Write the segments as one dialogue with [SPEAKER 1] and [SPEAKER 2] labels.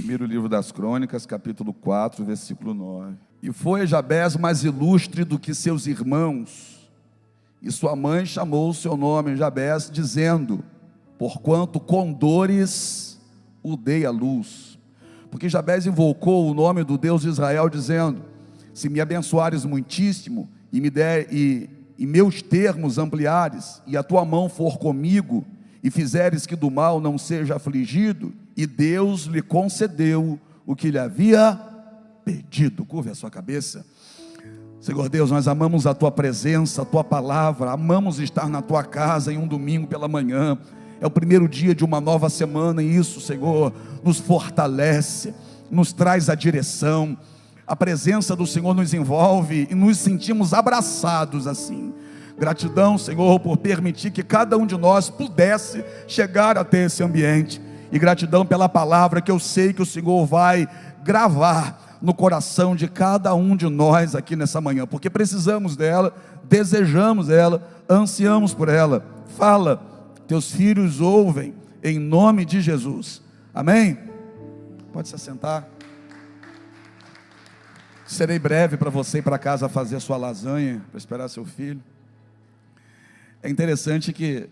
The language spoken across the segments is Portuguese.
[SPEAKER 1] Primeiro livro das Crônicas, capítulo 4, versículo 9. E foi Jabez mais ilustre do que seus irmãos, e sua mãe chamou o seu nome Jabez, dizendo: porquanto com dores o dei à luz. Porque Jabez invocou o nome do Deus de Israel, dizendo: se me abençoares muitíssimo, e meus termos ampliares, e a tua mão for comigo, e fizeres que do mal não seja afligido, e Deus lhe concedeu o que lhe havia pedido. Curve a sua cabeça. Senhor Deus, nós amamos a tua presença, a tua palavra, amamos estar na tua casa em um domingo pela manhã. É o primeiro dia de uma nova semana, e isso, Senhor, nos fortalece, nos traz a direção. A presença do Senhor nos envolve e nos sentimos abraçados assim. Gratidão, Senhor, por permitir que cada um de nós pudesse chegar até esse ambiente. E gratidão pela palavra que eu sei que o Senhor vai gravar no coração de cada um de nós aqui nessa manhã, porque precisamos dela, desejamos ela, ansiamos por ela. Fala, teus filhos ouvem, em nome de Jesus. Amém? Pode se assentar. Serei breve para você ir para casa fazer sua lasanha, para esperar seu filho. É interessante que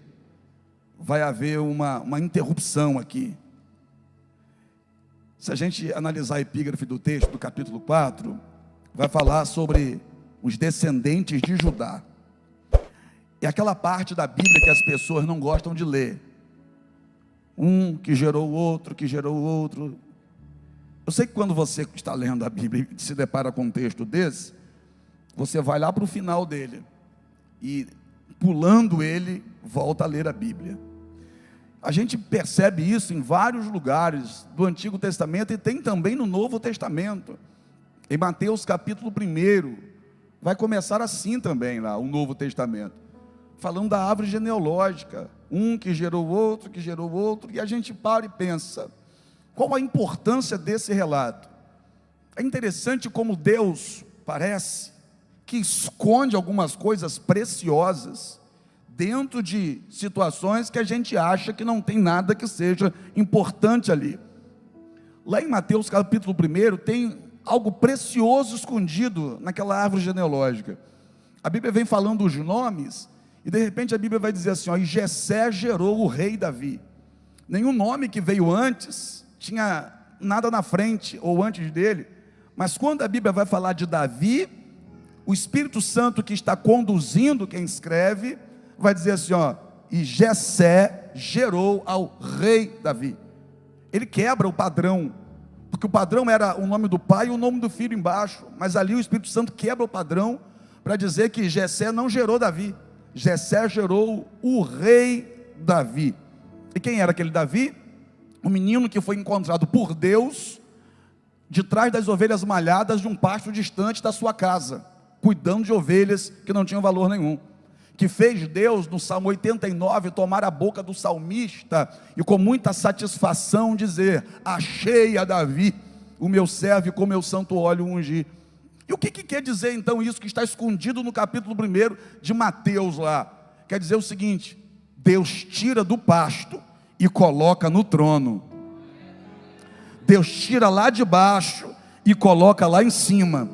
[SPEAKER 1] vai haver uma interrupção aqui. Se a gente analisar a epígrafe do texto do capítulo 4, vai falar sobre os descendentes de Judá. É aquela parte da Bíblia que as pessoas não gostam de ler. Um que gerou o outro, que gerou o outro. Eu sei que quando você está lendo a Bíblia e se depara com um texto desse, você vai lá para o final dele e, pulando ele, volta a ler a Bíblia. A gente percebe isso em vários lugares do Antigo Testamento e tem também no Novo Testamento. Em Mateus capítulo 1, vai começar assim também lá, o Novo Testamento, falando da árvore genealógica, um que gerou o outro, que gerou o outro, e a gente para e pensa, qual a importância desse relato? É interessante como Deus parece que esconde algumas coisas preciosas dentro de situações que a gente acha que não tem nada que seja importante ali. Lá em Mateus capítulo 1 tem algo precioso escondido naquela árvore genealógica. A Bíblia vem falando os nomes e de repente a Bíblia vai dizer assim, ó, e Jessé gerou o rei Davi. Nenhum nome que veio antes tinha nada na frente ou antes dele, mas quando a Bíblia vai falar de Davi, o Espírito Santo que está conduzindo quem escreve vai dizer assim, ó, e Jessé gerou ao rei Davi. Ele quebra o padrão, porque o padrão era o nome do pai e o nome do filho embaixo, mas ali o Espírito Santo quebra o padrão para dizer que Jessé não gerou Davi, Jessé gerou o rei Davi. E quem era aquele Davi? Um menino que foi encontrado por Deus de trás das ovelhas malhadas de um pasto distante da sua casa, cuidando de ovelhas que não tinham valor nenhum, que fez Deus no Salmo 89 tomar a boca do salmista e com muita satisfação dizer, achei a Davi, o meu servo, e com meu santo óleo ungi. E o que quer dizer então isso que está escondido no capítulo 1 de Mateus lá? Quer dizer o seguinte, Deus tira do pasto e coloca no trono. Deus tira lá de baixo e coloca lá em cima.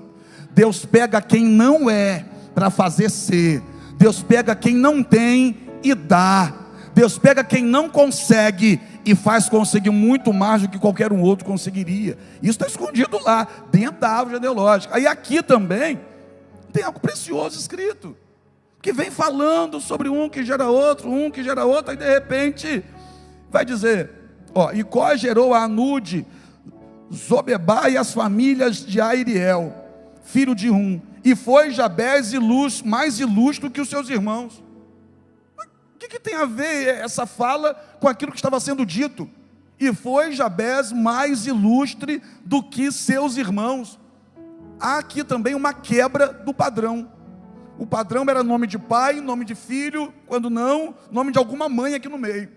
[SPEAKER 1] Deus pega quem não é para fazer ser. Deus pega quem não tem e dá. Deus pega quem não consegue e faz conseguir muito mais do que qualquer um outro conseguiria. Isso está escondido lá, dentro da árvore genealógica. Aí aqui também tem algo precioso escrito, que vem falando sobre um que gera outro, aí de repente vai dizer, ó, e Có gerou a Anude, Zobebá e as famílias de Airiel, filho de Rum, e foi Jabez mais ilustre que os seus irmãos. O que tem a ver essa fala com aquilo que estava sendo dito? E foi Jabez mais ilustre do que seus irmãos. Há aqui também uma quebra do padrão. O padrão era nome de pai, nome de filho, quando não, nome de alguma mãe aqui no meio.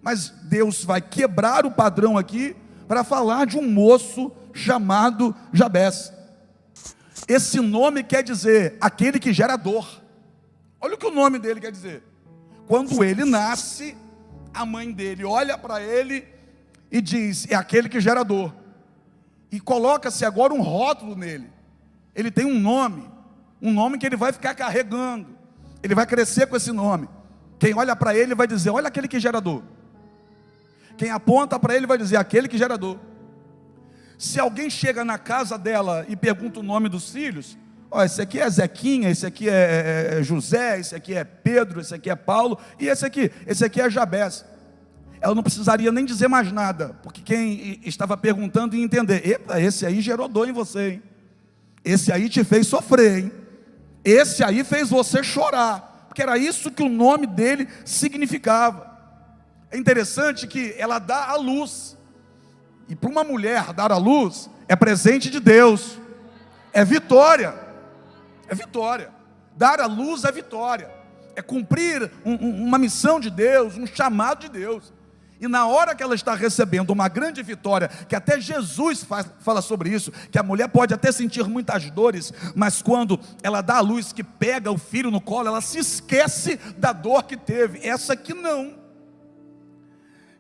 [SPEAKER 1] Mas Deus vai quebrar o padrão aqui para falar de um moço chamado Jabez. Esse nome quer dizer aquele que gera dor. Olha o que o nome dele quer dizer. Quando ele nasce, a mãe dele olha para ele e diz, é aquele que gera dor. E coloca-se agora um rótulo nele. Ele tem um nome que ele vai ficar carregando. Ele vai crescer com esse nome. Quem olha para ele vai dizer: olha aquele que gera dor. Quem aponta para ele vai dizer: aquele que gera dor. Se alguém chega na casa dela e pergunta o nome dos filhos: ó, esse aqui é Zequinha, esse aqui é José, esse aqui é Pedro, esse aqui é Paulo, e esse aqui é Jabés. Ela não precisaria nem dizer mais nada, porque quem estava perguntando ia entender: epa, esse aí gerou dor em você, hein? Esse aí te fez sofrer, hein? Esse aí fez você chorar, porque era isso que o nome dele significava. É interessante que ela dá a luz, e para uma mulher dar a luz é presente de Deus, é vitória, dar a luz é vitória, é cumprir uma missão de Deus, um chamado de Deus. E na hora que ela está recebendo uma grande vitória, que até Jesus fala sobre isso, que a mulher pode até sentir muitas dores, mas quando ela dá a luz, que pega o filho no colo, ela se esquece da dor que teve. Essa aqui não.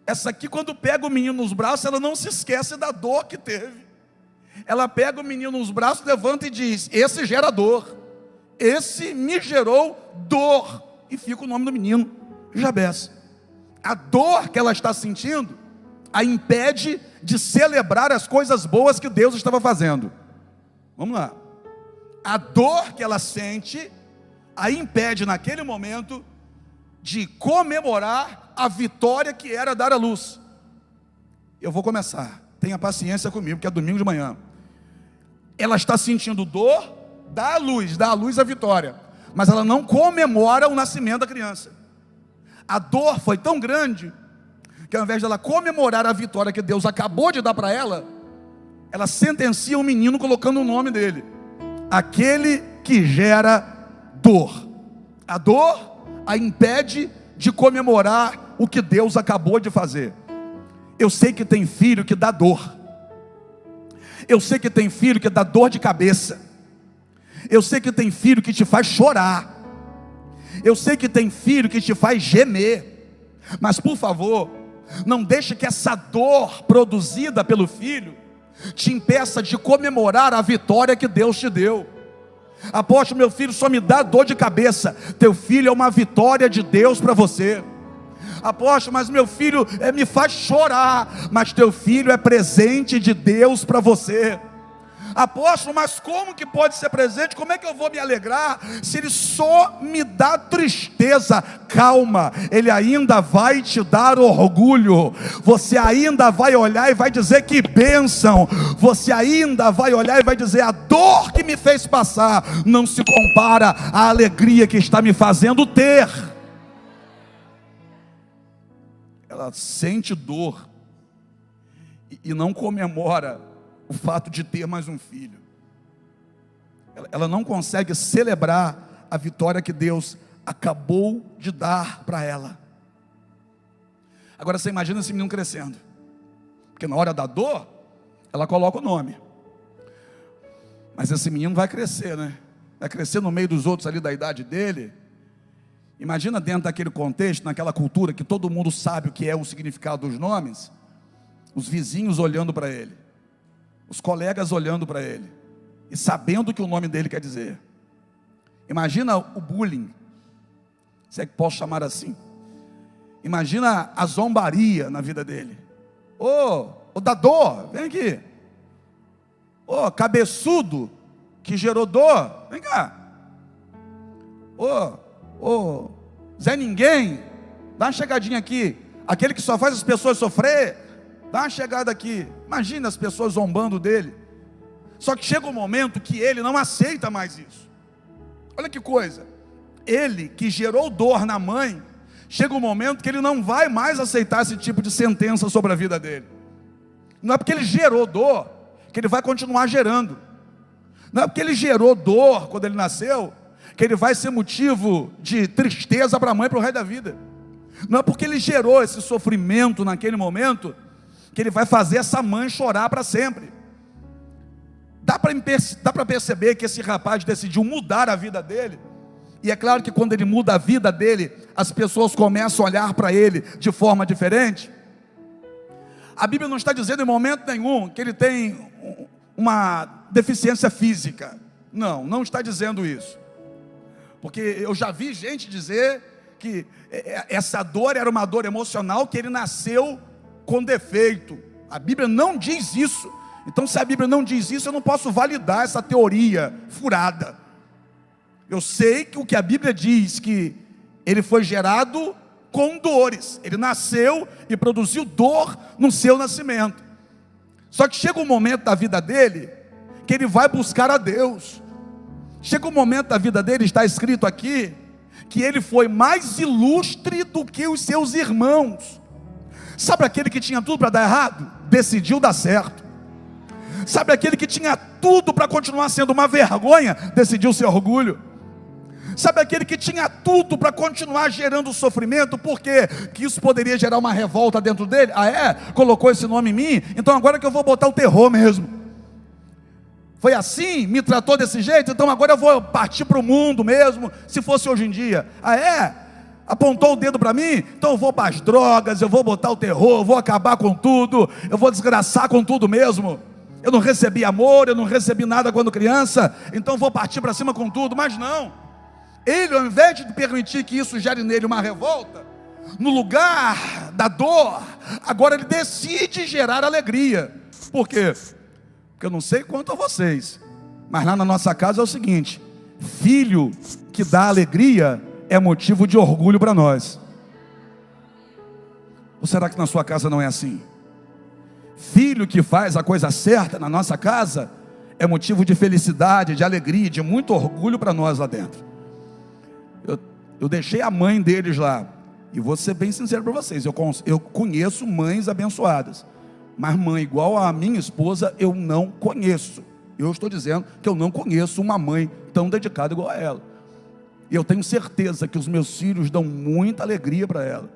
[SPEAKER 1] Essa aqui, quando pega o menino nos braços, ela não se esquece da dor que teve. Ela pega o menino nos braços, levanta e diz: esse gera dor, esse me gerou dor. E fica o nome do menino, Jabés. A dor que ela está sentindo a impede de celebrar as coisas boas que Deus estava fazendo. Vamos lá. A dor que ela sente a impede naquele momento de comemorar a vitória que era dar a luz. Eu vou começar, tenha paciência comigo, que é domingo de manhã. Ela está sentindo dor, dá a luz a vitória, mas ela não comemora o nascimento da criança. A dor foi tão grande que ao invés dela comemorar a vitória que Deus acabou de dar para ela, ela sentencia o menino colocando o nome dele: aquele que gera dor. A dor a impede de comemorar o que Deus acabou de fazer. Eu sei que tem filho que dá dor. Eu sei que tem filho que dá dor de cabeça. Eu sei que tem filho que te faz chorar. Eu sei que tem filho que te faz gemer. Mas por favor, não deixe que essa dor produzida pelo filho te impeça de comemorar a vitória que Deus te deu. Apóstolo, meu filho só me dá dor de cabeça. Teu filho é uma vitória de Deus para você. Apóstolo, mas meu filho me faz chorar. Mas teu filho é presente de Deus para você. Apóstolo, mas como que pode ser presente? Como é que eu vou me alegrar se ele só me dá tristeza? Calma, ele ainda vai te dar orgulho. Você ainda vai olhar e vai dizer: que bênção. Você ainda vai olhar e vai dizer: a dor que me fez passar não se compara à alegria que está me fazendo ter. Ela sente dor e não comemora o fato de ter mais um filho. Ela não consegue celebrar a vitória que Deus acabou de dar para ela. Agora você imagina esse menino crescendo, porque na hora da dor ela coloca o nome, mas esse menino vai crescer, né? Vai crescer no meio dos outros ali da idade dele. Imagina dentro daquele contexto, naquela cultura que todo mundo sabe o que é o significado dos nomes, os vizinhos olhando para ele, os colegas olhando para ele e sabendo o que o nome dele quer dizer. Imagina o bullying, se é que posso chamar assim. Imagina a zombaria na vida dele. Ô dador, vem aqui. Ô cabeçudo, que gerou dor, vem cá. Ô Zé Ninguém, dá uma chegadinha aqui. Aquele que só faz as pessoas sofrer, dá uma chegada aqui. Imagina as pessoas zombando dele. Só que chega um momento que ele não aceita mais isso. Olha que coisa. Ele que gerou dor na mãe, chega um momento que ele não vai mais aceitar esse tipo de sentença sobre a vida dele. Não é porque ele gerou dor que ele vai continuar gerando. Não é porque ele gerou dor quando ele nasceu que ele vai ser motivo de tristeza para a mãe para o resto da vida. Não é porque ele gerou esse sofrimento naquele momento que ele vai fazer essa mãe chorar para sempre. Dá para perceber que esse rapaz decidiu mudar a vida dele. E é claro que quando ele muda a vida dele, as pessoas começam a olhar para ele de forma diferente. A Bíblia não está dizendo em momento nenhum que ele tem uma deficiência física. Não, não está dizendo isso. Porque eu já vi gente dizer que essa dor era uma dor emocional, que ele nasceu com defeito. A Bíblia não diz isso. Então, se a Bíblia não diz isso, eu não posso validar essa teoria furada. Eu sei que o que a Bíblia diz, que ele foi gerado com dores. Ele nasceu e produziu dor no seu nascimento. Só que chega um momento da vida dele que ele vai buscar a Deus. Chega um momento da vida dele, está escrito aqui, que ele foi mais ilustre do que os seus irmãos. Sabe aquele que tinha tudo para dar errado? Decidiu dar certo. Sabe aquele que tinha tudo para continuar sendo uma vergonha? Decidiu ser orgulho. Sabe aquele que tinha tudo para continuar gerando sofrimento? Por quê? Que isso poderia gerar uma revolta dentro dele? Ah é? Colocou esse nome em mim? Então agora que eu vou botar o terror mesmo. Foi assim? Me tratou desse jeito? Então agora eu vou partir para o mundo mesmo, se fosse hoje em dia. Ah é? Apontou o dedo para mim? Então eu vou para as drogas, eu vou botar o terror, eu vou acabar com tudo, eu vou desgraçar com tudo mesmo. Eu não recebi amor, eu não recebi nada quando criança, então vou partir para cima com tudo. Mas não. Ele, ao invés de permitir que isso gere nele uma revolta, no lugar da dor, agora ele decide gerar alegria. Por quê? Porque eu não sei quanto a vocês, mas lá na nossa casa é o seguinte: filho que dá alegria é motivo de orgulho para nós. Ou será que na sua casa não é assim? Filho que faz a coisa certa na nossa casa é motivo de felicidade, de alegria, de muito orgulho para nós lá dentro. Eu deixei a mãe deles lá, e vou ser bem sincero para vocês, eu conheço mães abençoadas, mas mãe igual a minha esposa eu não conheço. Eu estou dizendo que eu não conheço uma mãe tão dedicada igual a ela. E eu tenho certeza que os meus filhos dão muita alegria para ela.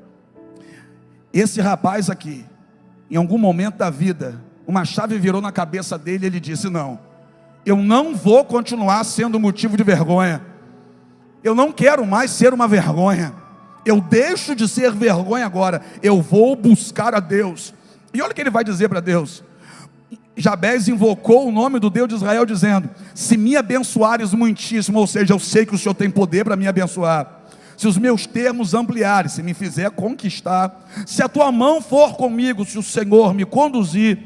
[SPEAKER 1] Esse rapaz aqui, em algum momento da vida, uma chave virou na cabeça dele e ele disse: não, eu não vou continuar sendo motivo de vergonha. Eu não quero mais ser uma vergonha. Eu deixo de ser vergonha agora. Eu vou buscar a Deus. E olha o que ele vai dizer para Deus. Jabez invocou o nome do Deus de Israel, dizendo: se me abençoares muitíssimo, ou seja, eu sei que o Senhor tem poder para me abençoar, se os meus termos ampliares, se me fizer conquistar, se a tua mão for comigo, se o Senhor me conduzir,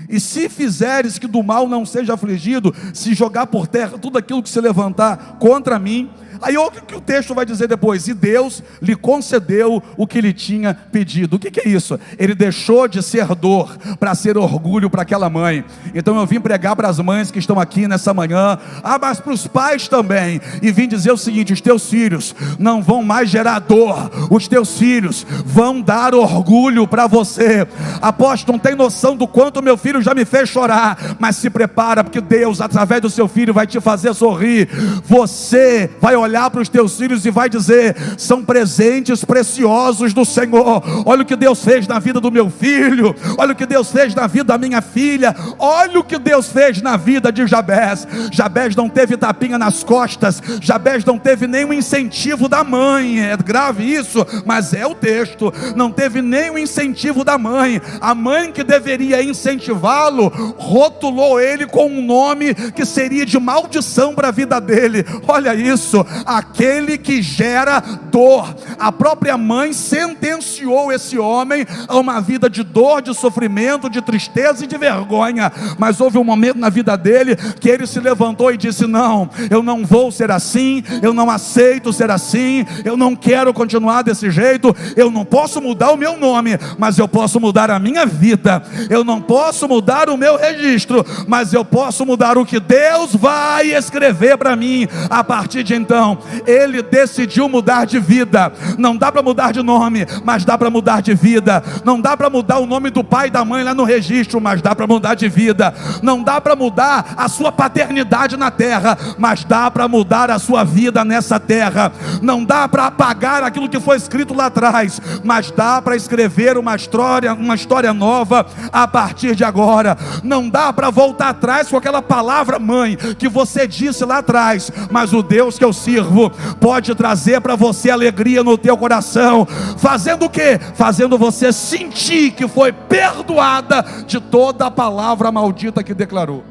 [SPEAKER 1] e se fizeres que do mal não seja afligido, se jogar por terra tudo aquilo que se levantar contra mim. Aí olha o que o texto vai dizer depois: e Deus lhe concedeu o que lhe tinha pedido. O que é isso? Ele deixou de ser dor para ser orgulho para aquela mãe. Então eu vim pregar para as mães que estão aqui nessa manhã, mas para os pais também, e vim dizer o seguinte: os teus filhos não vão mais gerar dor, os teus filhos vão dar orgulho para você. Apóstolo, não tem noção do quanto meu filho já me fez chorar, mas se prepara, porque Deus, através do seu filho, vai te fazer sorrir. Você vai olhar para os teus filhos e vai dizer: são presentes preciosos do Senhor. Olha o que Deus fez na vida do meu filho, olha o que Deus fez na vida da minha filha, olha o que Deus fez na vida de Jabez. Jabez não teve tapinha nas costas, Jabez não teve nenhum incentivo da mãe. É grave isso, mas é o texto. Não teve nenhum incentivo da mãe. A mãe que deveria incentivá-lo rotulou ele com um nome que seria de maldição para a vida dele. Olha isso, aquele que gera dor. A própria mãe sentenciou esse homem a uma vida de dor, de sofrimento, de tristeza e de vergonha. Mas houve um momento na vida dele que ele se levantou e disse: não, eu não vou ser assim, eu não aceito ser assim, eu não quero continuar desse jeito. Eu não posso mudar o meu nome, mas eu posso mudar a minha vida. Eu não posso mudar o meu registro, mas eu posso mudar o que Deus vai escrever para mim. A partir de então, ele decidiu mudar de vida. Não dá para mudar de nome, mas dá para mudar de vida. Não dá para mudar o nome do pai e da mãe lá no registro, mas dá para mudar de vida. Não dá para mudar a sua paternidade na terra, mas dá para mudar a sua vida nessa terra. Não dá para apagar aquilo que foi escrito lá atrás, mas dá para escrever uma história nova a partir de agora. Não dá para voltar atrás com aquela palavra mãe que você disse lá atrás, mas o Deus que eu sirvo pode trazer para você alegria no teu coração. Fazendo o quê? Fazendo você sentir que foi perdoada de toda a palavra maldita que declarou.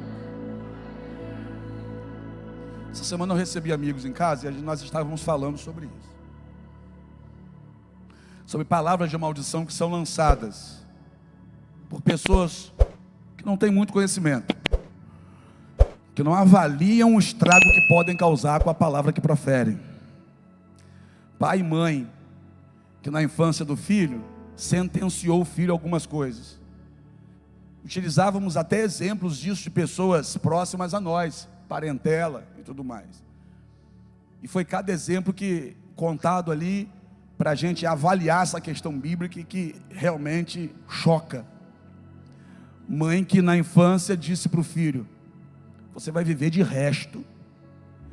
[SPEAKER 1] Essa semana eu recebi amigos em casa e nós estávamos falando sobre isso. Sobre palavras de maldição que são lançadas por pessoas que não têm muito conhecimento, que não avaliam o estrago que podem causar com a palavra que proferem. Pai e mãe, que na infância do filho, sentenciou o filho a algumas coisas. Utilizávamos até exemplos disso de pessoas próximas a nós, parentela e tudo mais. E foi cada exemplo que contado ali, para a gente avaliar essa questão bíblica que realmente choca. Mãe que na infância disse para o filho: você vai viver de resto.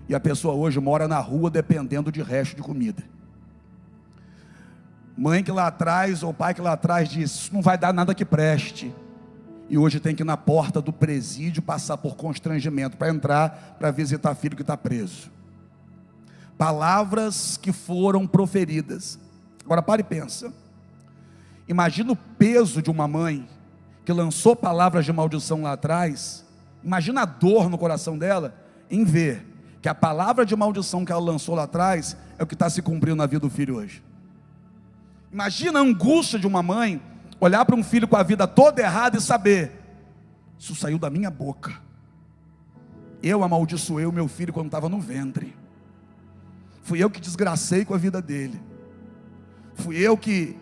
[SPEAKER 1] E a pessoa hoje mora na rua dependendo de resto de comida. Mãe que lá atrás, ou pai que lá atrás disse: isso não vai dar nada que preste. E hoje tem que ir na porta do presídio passar por constrangimento para entrar, para visitar filho que está preso. Palavras que foram proferidas. Agora pare e pensa. Imagina o peso de uma mãe que lançou palavras de maldição lá atrás. Imagina a dor no coração dela em ver que a palavra de maldição que ela lançou lá atrás é o que está se cumprindo na vida do filho hoje. Imagina a angústia de uma mãe olhar para um filho com a vida toda errada e saber: isso saiu da minha boca. Eu amaldiçoei o meu filho quando estava no ventre. Fui eu que desgracei com a vida dele. Fui eu que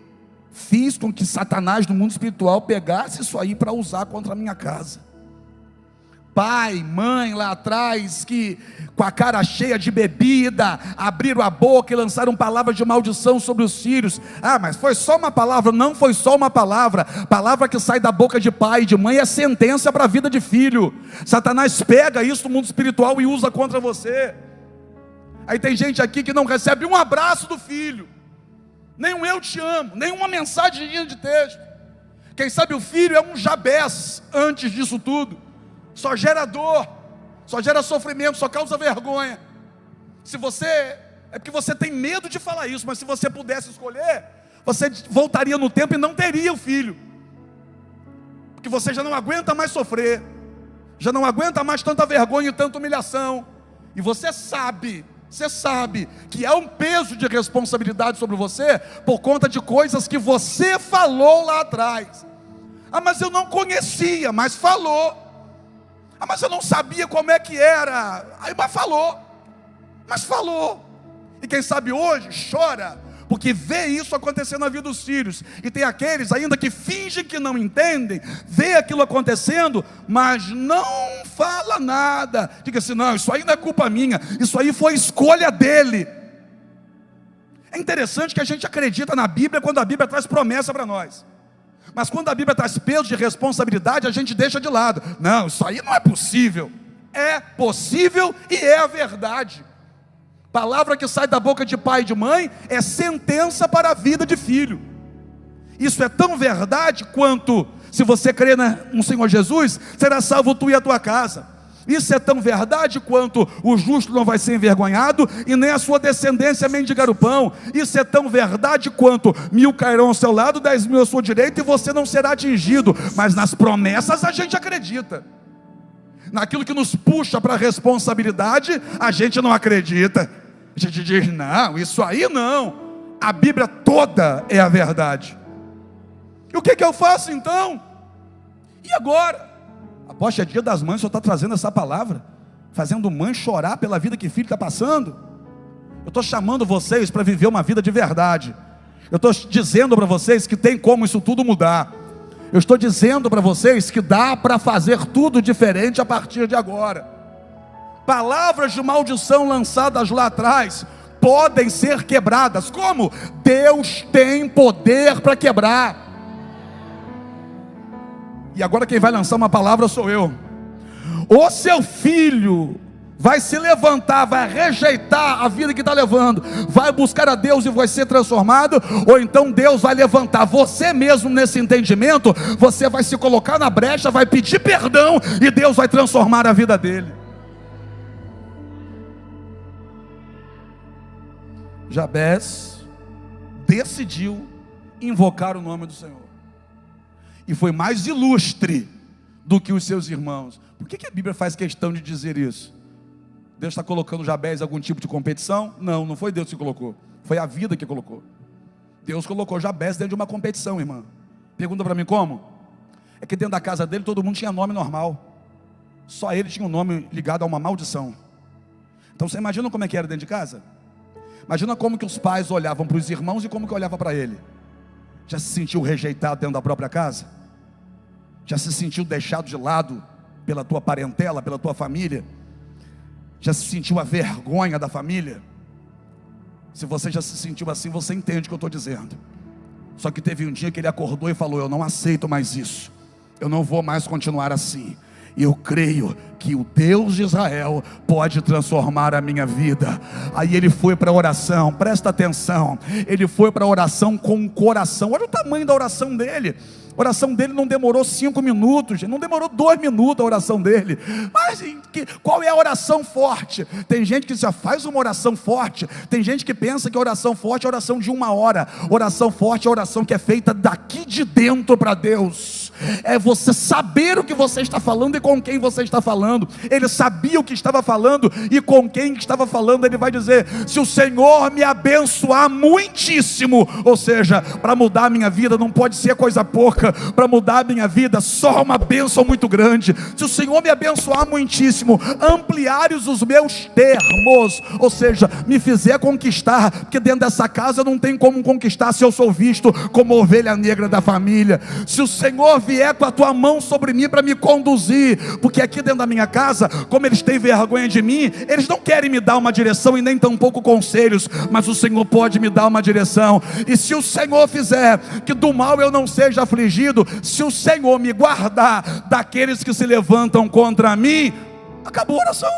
[SPEAKER 1] fiz com que Satanás no mundo espiritual pegasse isso aí para usar contra a minha casa. Pai, mãe lá atrás que com a cara cheia de bebida abriram a boca e lançaram palavras de maldição sobre os filhos. Ah, mas foi só uma palavra. Não foi só uma palavra. Palavra que sai da boca de pai e de mãe é sentença para a vida de filho. Satanás pega isso no mundo espiritual e usa contra você. Aí tem gente aqui que não recebe um abraço do filho, nem um eu te amo, nem uma mensagem de texto. Quem sabe o filho é um Jabez antes disso tudo. Só gera dor, só gera sofrimento, só causa vergonha. Se você, é porque você tem medo de falar isso, mas se você pudesse escolher, você voltaria no tempo e não teria o filho, porque você já não aguenta mais sofrer, já não aguenta mais tanta vergonha e tanta humilhação. E você sabe que há um peso de responsabilidade sobre você por conta de coisas que você falou lá atrás. Ah, mas eu não conhecia, mas falou. Ah, mas eu não sabia como é que era. Aí, mas falou. E quem sabe hoje chora porque vê isso acontecer na vida dos filhos. E tem aqueles ainda que fingem que não entendem, vê aquilo acontecendo, mas não fala nada. Diga assim: não, isso aí não é culpa minha, isso aí foi escolha dele. É interessante que a gente acredita na Bíblia quando a Bíblia traz promessa para nós, mas quando a Bíblia traz peso de responsabilidade, a gente deixa de lado. Não, isso aí não é possível. É possível e é a verdade. Palavra que sai da boca de pai e de mãe é sentença para a vida de filho. Isso é tão verdade quanto: se você crer no Senhor Jesus, será salvo tu e a tua casa. Isso é tão verdade quanto: o justo não vai ser envergonhado e nem a sua descendência mendigar o pão. Isso é tão verdade quanto: 1000 cairão ao seu lado, 10.000 à sua direita, e você não será atingido. Mas nas promessas a gente acredita. Naquilo que nos puxa para a responsabilidade, a gente não acredita. A gente diz: não, isso aí não. A Bíblia toda é a verdade. E o que eu faço então? E agora? Após é dia das mães, o Senhor está trazendo essa palavra, fazendo mãe chorar pela vida que filho está passando. Eu estou chamando vocês para viver uma vida de verdade. Eu estou dizendo para vocês que tem como isso tudo mudar. Eu estou dizendo para vocês que dá para fazer tudo diferente a partir de agora. Palavras de maldição lançadas lá atrás podem ser quebradas. Como? Deus tem poder para quebrar. E agora quem vai lançar uma palavra sou eu. O seu filho vai se levantar, vai rejeitar a vida que está levando, vai buscar a Deus e vai ser transformado, ou então Deus vai levantar você mesmo nesse entendimento, você vai se colocar na brecha, vai pedir perdão e Deus vai transformar a vida dele. Jabez decidiu invocar o nome do Senhor, e foi mais ilustre do que os seus irmãos. Por que a Bíblia faz questão de dizer isso? Deus está colocando Jabez em algum tipo de competição? Não, não foi Deus que colocou, foi a vida que colocou. Deus colocou Jabez dentro de uma competição, irmã. Pergunta para mim como? É que dentro da casa dele todo mundo tinha nome normal, só ele tinha um nome ligado a uma maldição. Então você imagina como é que era dentro de casa? Imagina como que os pais olhavam para os irmãos e como que olhava para ele. Já se sentiu rejeitado dentro da própria casa? Já se sentiu deixado de lado pela tua parentela, pela tua família? Já se sentiu a vergonha da família? Se você já se sentiu assim, você entende o que eu estou dizendo. Só que teve um dia que ele acordou e falou: eu não aceito mais isso, eu não vou mais continuar assim. E eu creio que o Deus de Israel pode transformar a minha vida. Aí ele foi para a oração, presta atenção. Ele foi para a oração com o coração. Olha o tamanho da oração dele. A oração dele não demorou 5 minutos, não demorou 2 minutos a oração dele. Mas qual é a oração forte? Tem gente que já faz uma oração forte. Tem gente que pensa que a oração forte é a oração de 1 hora. Oração forte é a oração que é feita daqui de dentro para Deus. É você saber o que você está falando e com quem você está falando. Ele sabia o que estava falando e com quem estava falando. Ele vai dizer: se o Senhor me abençoar muitíssimo, ou seja, para mudar a minha vida não pode ser coisa pouca. Para mudar a minha vida, só uma bênção muito grande. Se o Senhor me abençoar muitíssimo, ampliares os meus termos, ou seja, me fizer conquistar, porque dentro dessa casa não tem como conquistar se eu sou visto como ovelha negra da família. Se o Senhor vier com a tua mão sobre mim para me conduzir, porque aqui dentro da minha casa, como eles têm vergonha de mim, eles não querem me dar uma direção e nem tampouco conselhos, mas o Senhor pode me dar uma direção. E se o Senhor fizer que do mal eu não seja afligido, se o Senhor me guardar daqueles que se levantam contra mim, acabou a oração.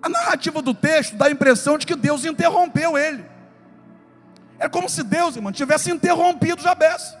[SPEAKER 1] A narrativa do texto dá a impressão de que Deus interrompeu ele. É como se Deus, irmão, tivesse interrompido Jabez.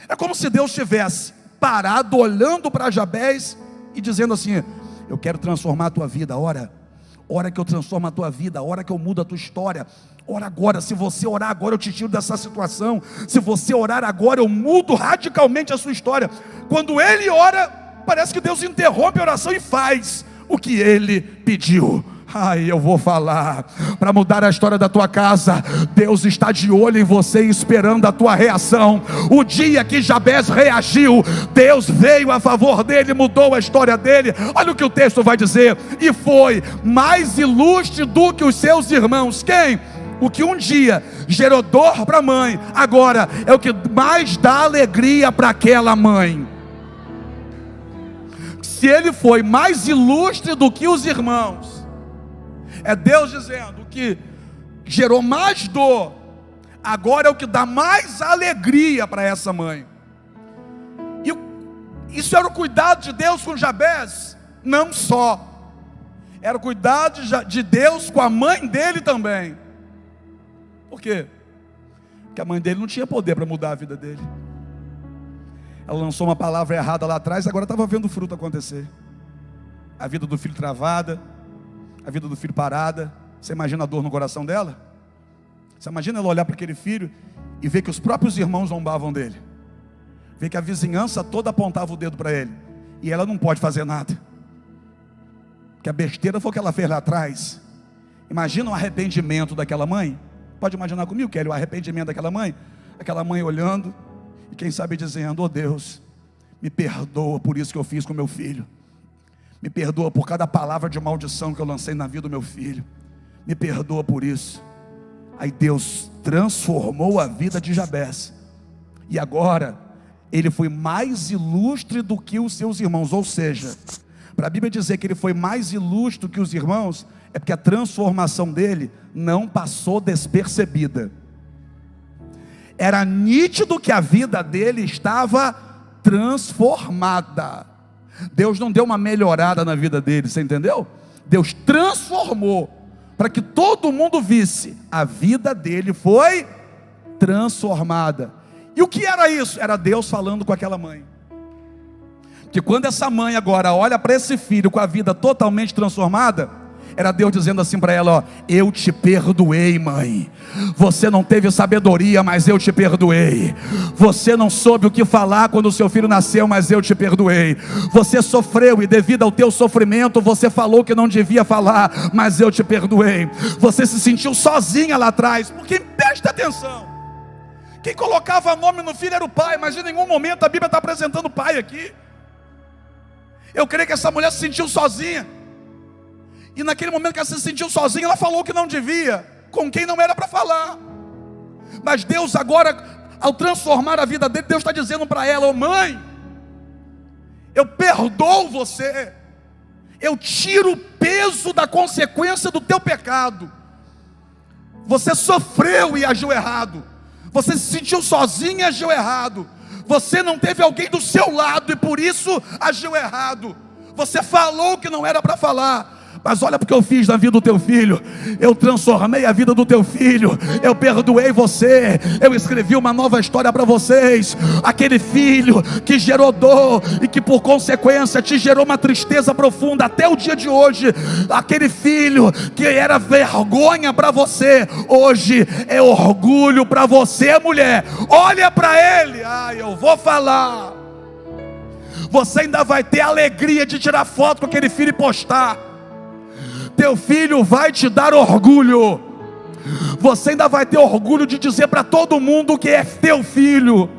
[SPEAKER 1] É como se Deus tivesse parado, olhando para Jabez e dizendo assim: eu quero transformar a tua vida, ora que eu transformo a tua vida, ora que eu mudo a tua história. Ora agora, se você orar agora eu te tiro dessa situação. Se você orar agora eu mudo radicalmente a sua história. Quando ele ora, parece que Deus interrompe a oração e faz o que ele pediu. Ai, eu vou falar, para mudar a história da tua casa, Deus está de olho em você, esperando a tua reação. O dia que Jabez reagiu, Deus veio a favor dele, mudou a história dele. Olha o que o texto vai dizer: e foi mais ilustre do que os seus irmãos. Quem? O que um dia gerou dor para a mãe, agora é o que mais dá alegria para aquela mãe. Se ele foi mais ilustre do que os irmãos, é Deus dizendo que gerou mais dor, agora é o que dá mais alegria para essa mãe. E isso era o cuidado de Deus com Jabez? Não só, era o cuidado de Deus com a mãe dele também. Por quê? Porque a mãe dele não tinha poder para mudar a vida dele. Ela lançou uma palavra errada lá atrás, agora estava vendo o fruto acontecer. A vida do filho travada, a vida do filho parada. Você imagina a dor no coração dela? Você imagina ela olhar para aquele filho e ver que os próprios irmãos zombavam dele, ver que a vizinhança toda apontava o dedo para ele, e ela não pode fazer nada, que a besteira foi o que ela fez lá atrás. Imagina o arrependimento daquela mãe. Pode imaginar comigo, Kelly, o arrependimento daquela mãe? Aquela mãe olhando e quem sabe dizendo: oh Deus, me perdoa por isso que eu fiz com meu filho. Me perdoa por cada palavra de maldição que eu lancei na vida do meu filho. Me perdoa por isso. Aí Deus transformou a vida de Jabez. E agora, ele foi mais ilustre do que os seus irmãos. Ou seja, para a Bíblia dizer que ele foi mais ilustre do que os irmãos, é porque a transformação dele não passou despercebida. Era nítido que a vida dele estava transformada. Deus não deu uma melhorada na vida dele, você entendeu? Deus transformou, para que todo mundo visse, a vida dele foi transformada. E o que era isso? Era Deus falando com aquela mãe. Que quando essa mãe agora olha para esse filho com a vida totalmente transformada, Era Deus dizendo assim para ela, ó, eu te perdoei, mãe. Você não teve sabedoria, mas eu te perdoei. Você não soube o que falar quando o seu filho nasceu, mas eu te perdoei. Você sofreu e devido ao teu sofrimento, você falou que não devia falar, mas eu te perdoei. Você se sentiu sozinha lá atrás, porque presta atenção, quem colocava nome no filho era o pai, mas em nenhum momento a Bíblia está apresentando o pai aqui. Eu creio que essa mulher se sentiu sozinha. E naquele momento que ela se sentiu sozinha, ela falou que não devia, com quem não era para falar. Mas Deus agora, ao transformar a vida dele, Deus está dizendo para ela, ô mãe, eu perdoo você. Eu tiro o peso da consequência do teu pecado. Você sofreu e agiu errado. Você se sentiu sozinho e agiu errado. Você não teve alguém do seu lado e por isso agiu errado. Você falou que não era para falar. Mas olha porque eu fiz na vida do teu filho. Eu transformei a vida do teu filho. Eu perdoei você. Eu escrevi uma nova história para vocês. Aquele filho que gerou dor e que por consequência te gerou uma tristeza profunda até o dia de hoje. Aquele filho que era vergonha para você, hoje é orgulho para você, mulher. Olha para ele. Eu vou falar. Você ainda vai ter a alegria de tirar foto com aquele filho e postar. Teu filho vai te dar orgulho. Você ainda vai ter orgulho de dizer para todo mundo que é teu filho.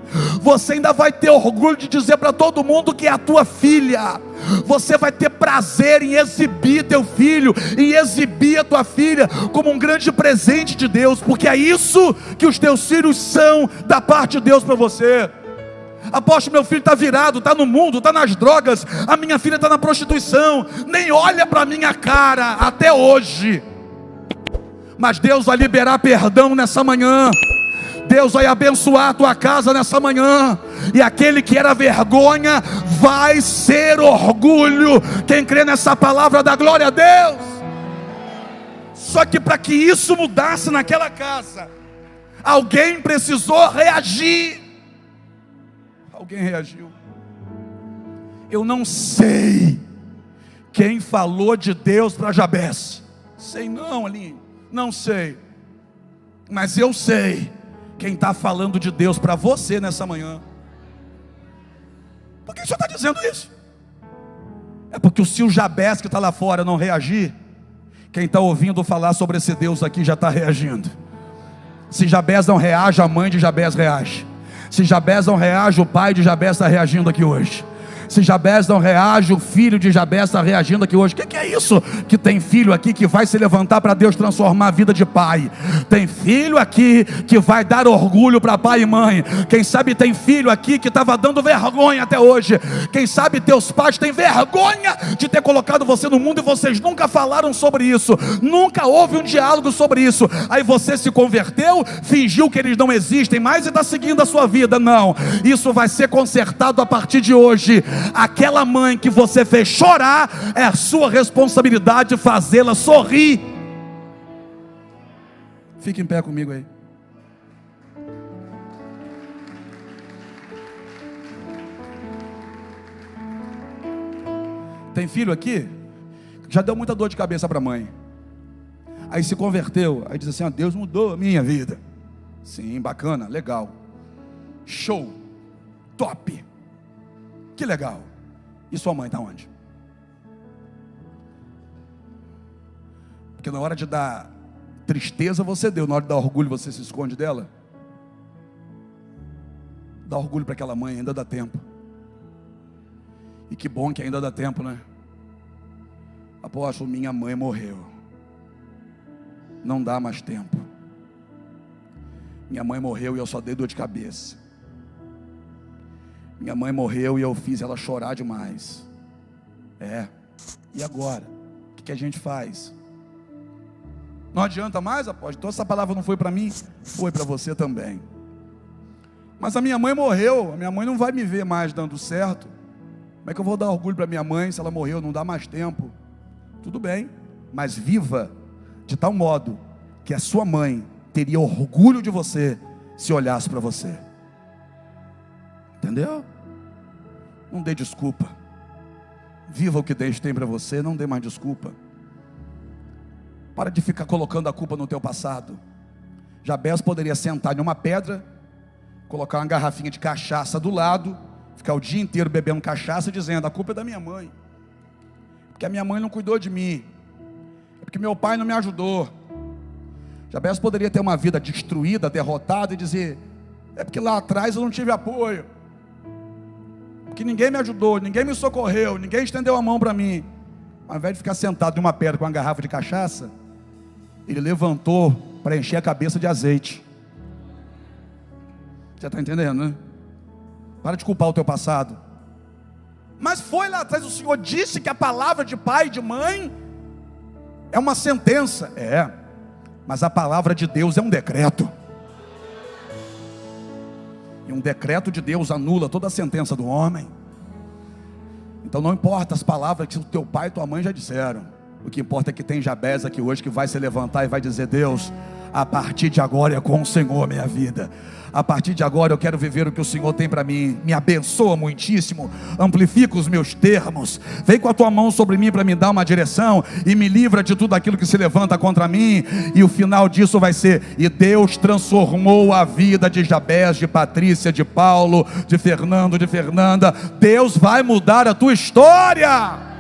[SPEAKER 1] Você ainda vai ter orgulho de dizer para todo mundo que é a tua filha. Você vai ter prazer em exibir teu filho, em exibir a tua filha como um grande presente de Deus, porque é isso que os teus filhos são da parte de Deus para você. Apóstolo, meu filho está virado, está no mundo, está nas drogas, a minha filha está na prostituição, nem olha para a minha cara até hoje. Mas Deus vai liberar perdão nessa manhã. Deus vai abençoar a tua casa nessa manhã. E aquele que era vergonha vai ser orgulho. Quem crê nessa palavra dá glória a Deus. Só que para que isso mudasse naquela casa, alguém precisou reagir. Alguém reagiu. Eu não sei quem falou de Deus para Jabez. Sei não, Aline, não sei. Mas eu sei quem está falando de Deus para você nessa manhã. Por que o senhor está dizendo isso? É porque se o Jabez que está lá fora não reagir, quem está ouvindo falar sobre esse Deus aqui já está reagindo. Se Jabez não reage, a mãe de Jabez reage. Se Jabez não reage, o pai de Jabez está reagindo aqui hoje. Se Jabez não reage, o filho de Jabez está reagindo aqui hoje. O que é isso? Que tem filho aqui que vai se levantar para Deus transformar a vida de pai. Tem filho aqui que vai dar orgulho para pai e mãe. Quem sabe tem filho aqui que estava dando vergonha até hoje. Quem sabe teus pais têm vergonha de ter colocado você no mundo e vocês nunca falaram sobre isso. Nunca houve um diálogo sobre isso. Aí você se converteu, fingiu que eles não existem mais e está seguindo a sua vida. Não, isso vai ser consertado a partir de hoje. Aquela mãe que você fez chorar, é a sua responsabilidade fazê-la sorrir. Fique em pé comigo aí. Tem filho aqui? Já deu muita dor de cabeça para a mãe. Aí se converteu, aí diz assim, Deus mudou a minha vida. Sim, bacana, legal. Show, top. Que legal. E sua mãe está onde? Porque na hora de dar tristeza você deu, na hora de dar orgulho você se esconde dela. Dá orgulho para aquela mãe, ainda dá tempo. E que bom que ainda dá tempo, né? Apóstolo, minha mãe morreu. Não dá mais tempo. Minha mãe morreu e eu só dei dor de cabeça. Minha mãe morreu e eu fiz ela chorar demais. E agora? O que a gente faz? Não adianta mais, apóstolo? Então essa palavra não foi para mim? Foi para você também. Mas a minha mãe morreu. A minha mãe não vai me ver mais dando certo. Como é que eu vou dar orgulho para minha mãe se ela morreu? Não dá mais tempo. Tudo bem, mas viva de tal modo que a sua mãe teria orgulho de você se olhasse para você. Entendeu? Não dê desculpa. Viva o que Deus tem para você, não dê mais desculpa. Para de ficar colocando a culpa no teu passado. Jabez poderia sentar em uma pedra, colocar uma garrafinha de cachaça do lado, ficar o dia inteiro bebendo cachaça, dizendo: a culpa é da minha mãe, porque a minha mãe não cuidou de mim, é porque meu pai não me ajudou. Jabez poderia ter uma vida destruída, derrotada, e dizer: é porque lá atrás eu não tive apoio, porque ninguém me ajudou, ninguém me socorreu, ninguém estendeu a mão para mim. Ao invés de ficar sentado em uma pedra com uma garrafa de cachaça, ele levantou para encher a cabeça de azeite. Você está entendendo, né? Para de culpar o teu passado. Mas foi lá atrás, o Senhor disse que a palavra de pai e de mãe é uma sentença. Mas a palavra de Deus é um decreto. E um decreto de Deus anula toda a sentença do homem. Então não importa as palavras que o teu pai e tua mãe já disseram. O que importa é que tem Jabez aqui hoje que vai se levantar e vai dizer: Deus, a partir de agora é com o Senhor minha vida. A partir de agora eu quero viver o que o Senhor tem para mim. Me abençoa muitíssimo, amplifica os meus termos, vem com a tua mão sobre mim para me dar uma direção, e me livra de tudo aquilo que se levanta contra mim. E o final disso vai ser: e Deus transformou a vida de Jabez, de Patrícia, de Paulo, de Fernando, de Fernanda. Deus vai mudar a tua história.